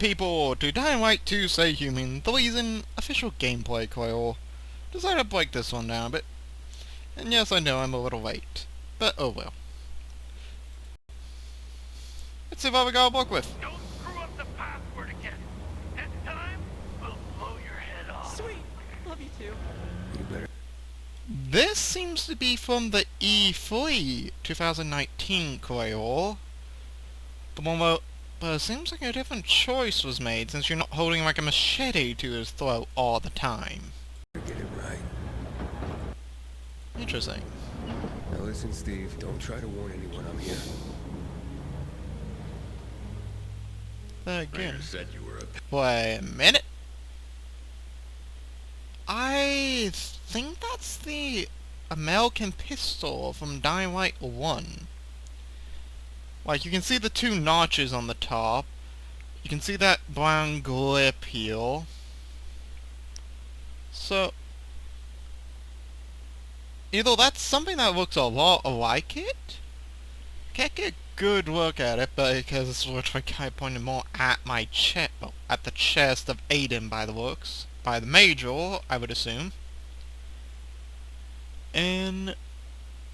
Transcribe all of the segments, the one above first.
people to Dying Light 2 Stay Human, the reason official gameplay coil. Decided to break this one down a bit. And yes, I know I'm a little late, but oh well. Let's see what we gotta work with. Don't screw up the password again. This time, we'll blow your head off. Sweet. Love you too. You better. This seems to be from the E3 2019 coil. The one where, but it seems like a different choice was made since you're not holding like a machete to his throat all the time. Get it right. Interesting. Now listen, Steve. Don't try to warn anyone I'm here. Again. Said you were a Wait a minute. I think that's the American pistol from Dying Light 1. Like, you can see the two notches on the top. You can see that brown grip here. So, either that's something that looks a lot like it. Can't get a good look at it, but because it's looks like I pointed more at my chest, well, at the chest of Aiden by the looks. By the Major, I would assume. And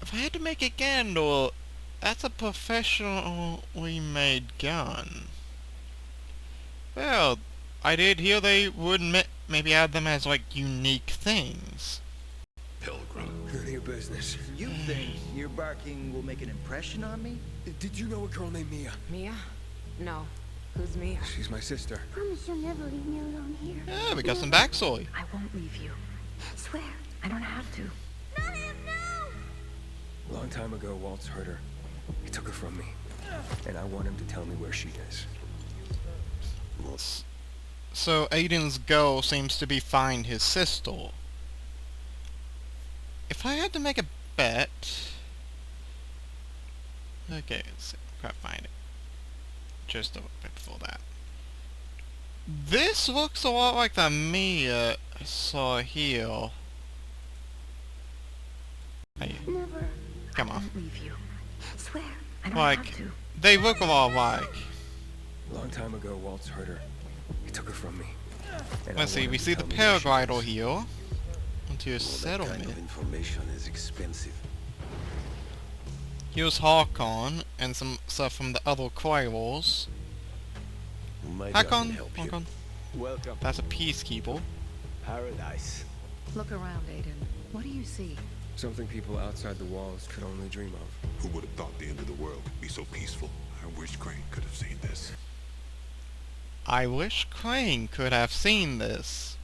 if I had to make a candle, that's a professionally made gun. Well, I did hear they would maybe add them as like unique things. pilgrim. None of your business. You think your barking will make an impression on me? Did you know a girl named Mia? Mia? No. Who's Mia? She's my sister. Promise you'll never leave me alone here. Yeah, we got some backstory. I won't leave you. Swear. I don't have to. Not him, no! A long time ago, Waltz hurt her. He took her from me. And I want him to tell me where she is. So Aiden's goal seems to be find his sister. If I had to make a bet... Okay, let's see. Can't find it. Just a bit before that. This looks a lot like the Mia I saw here. Hey, Never. come I on. won't leave you. Swear. I don't Like, have to. they look a lot like. A long time ago, Waltz hurt her. He took her from me. And I Let's see, want we him see to the tell me where she paraglider is. here. Into a That settlement. kind of information is expensive. Here's Harkon and some stuff from the other Quirals. My job can Harkon, help you. Harkon. Welcome. That's a peacekeeper. Paradise. Look around, Aiden. What do you see? Something people outside the walls could only dream of. Who would have thought the end of the world could be so peaceful? I wish Crane could have seen this. I wish Crane could have seen this.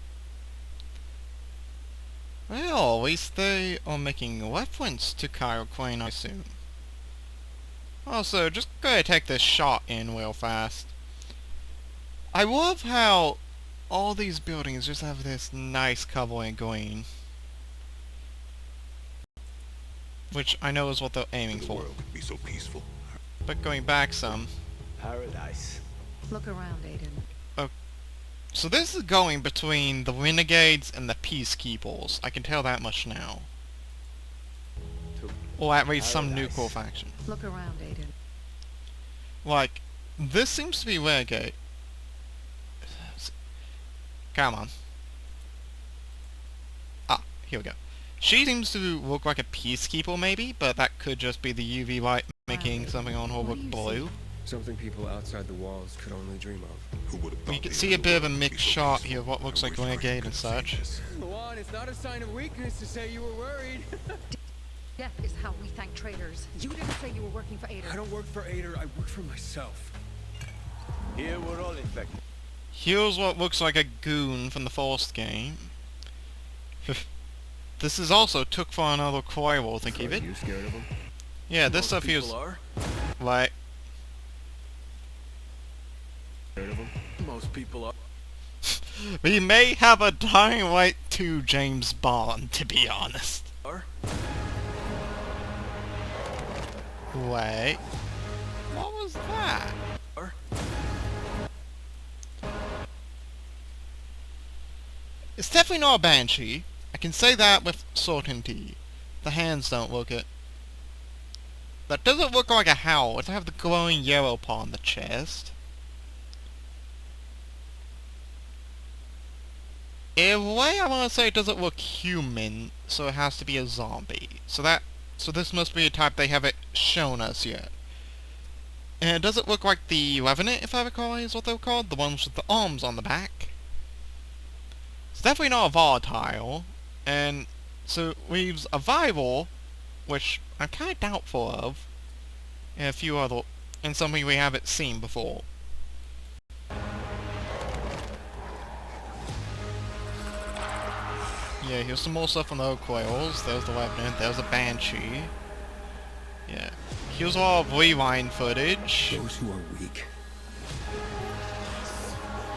Well, at least they are making reference to Kyle Crane, I assume. Also, just go ahead and take this shot in real fast. I love how all these buildings just have this nice covering green. Which I know is what they're aiming The for. world could be so peaceful. But going back some. Paradise. Look around, Aiden. So this is going between the Renegades and the Peacekeepers. I can tell that much now. Or at least some Paradise. nuclear faction. Look around, Aiden. Like, this seems to be Renegade. Come on. Ah, here we go. She seems to look like a Peacekeeper maybe, but that could just be the UV light making something on her What look do you blue. Something people outside the walls could only dream of. Who would have thought You can the see end a of the bit of a world would be mixed so shot peaceful? here of what I looks like wish Crane Renegade and could have seen such. this. Luan, it's not a sign of weakness to say you were worried. Death is how we thank traitors. You didn't say you were working for Aiden. I don't work for Ader, I work for myself. Here we're all infected. Here's what looks like a goon from the first game. This is also took for another Quirrell, think of Are it. you scared of him? Yeah, this Most stuff here's people are. like Scared of him? Most people are. we may have a Dying Light 2 James Bond, to be honest. Wait. What was that? It's definitely not a Banshee. I can say that with certainty. The hands don't look it. That doesn't look like a howl. It doesn't have the glowing yellow part on the chest. in a way I want to say it doesn't look human, so it has to be a zombie. So this must be a type they haven't shown us yet. And it doesn't look like the Revenant, if I recall, is what they're called. The ones with the arms on the back. It's definitely not a volatile. And so it leaves a viral, which I'm kind of doubtful of, and a few other, and something we haven't seen before. Yeah, here's some more stuff on the Oak Whales. There's the Revenant. There's a Banshee. Yeah. Here's all of rewind footage. Those who are weak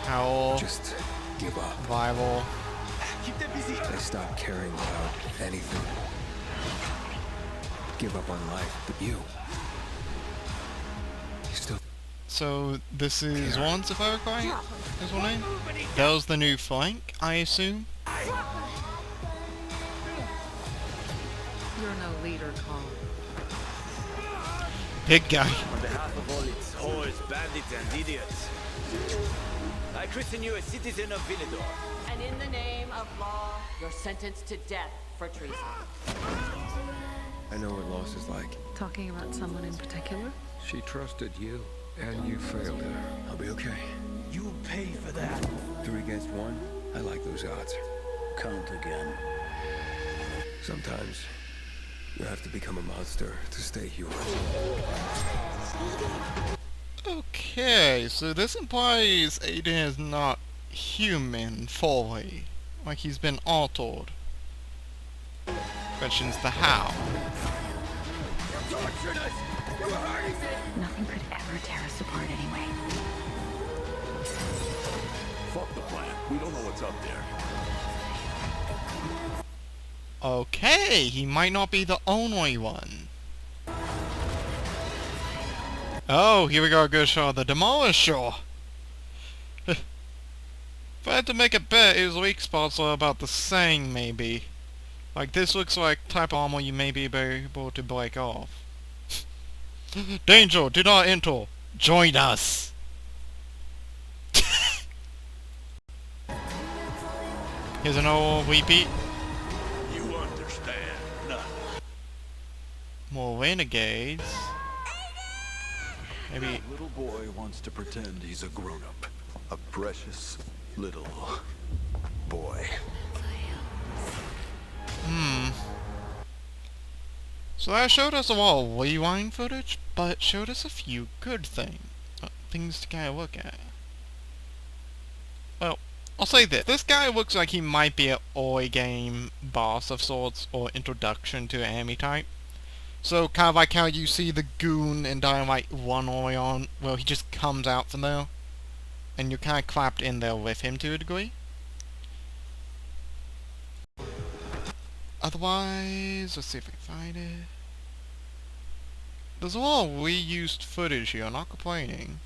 Howl. just give up. Survival. They stop caring about anything. Give up on life, but you still. So this is once, if I recall right, is one name. That was the new flank, I assume. You're no leader, Carl. Big guy. On behalf of all its whores, bandits, and idiots, I christen you a citizen of Villador. And in the name of law, you're sentenced to death for treason. I know what loss is like. Talking about someone in particular? She trusted you, and you failed her. I'll be okay. You pay for that. 3 against 1. I like those odds. Count again. Sometimes you have to become a monster to stay human. Okay, so this implies Aiden is not human fully. Like he's been altered. Questions the how. Nothing could ever tear us apart anyway. Fuck the plan. We don't know what's up there. Okay, he might not be the only one. Oh, here we go, a good shot of the Demolisher. If I had to make a bet, his weak spots are about the same, maybe. Like, this looks like type of armor you may be able to break off. Danger! Do not enter! Join us! Here's an old repeat. You understand nothing. More renegades. Maybe. Little boy wants to pretend he's a grown-up. A precious little boy. So that showed us a lot of rewind footage, but it showed us a few good things to kind of look at. Well, I'll say this guy looks like he might be an early game boss of sorts, or introduction to an enemy type. So kind of like how you see the goon in Dynamite 1 early on, where he just comes out from there, and you're kind of clapped in there with him to a degree. Otherwise, let's see if I can find it. There's a lot of reused footage here, I'm not complaining.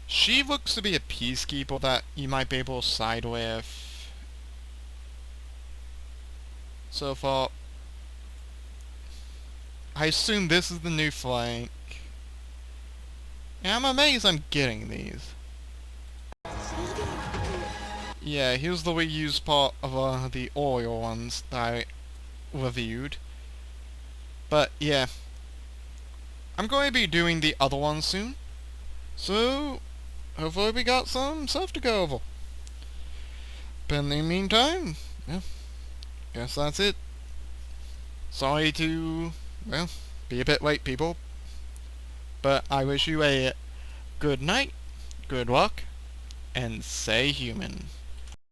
She looks to be a peacekeeper that you might be able to side with. So far, I assume this is the new flank. And I'm amazed I'm getting these. Yeah, here's the reused part of the oil ones that I reviewed. But yeah, I'm going to be doing the other ones soon. So, hopefully we got some stuff to go over. But in the meantime, yeah, guess that's it. Sorry to, well, be a bit late, people. But I wish you a good night, good luck, and stay human.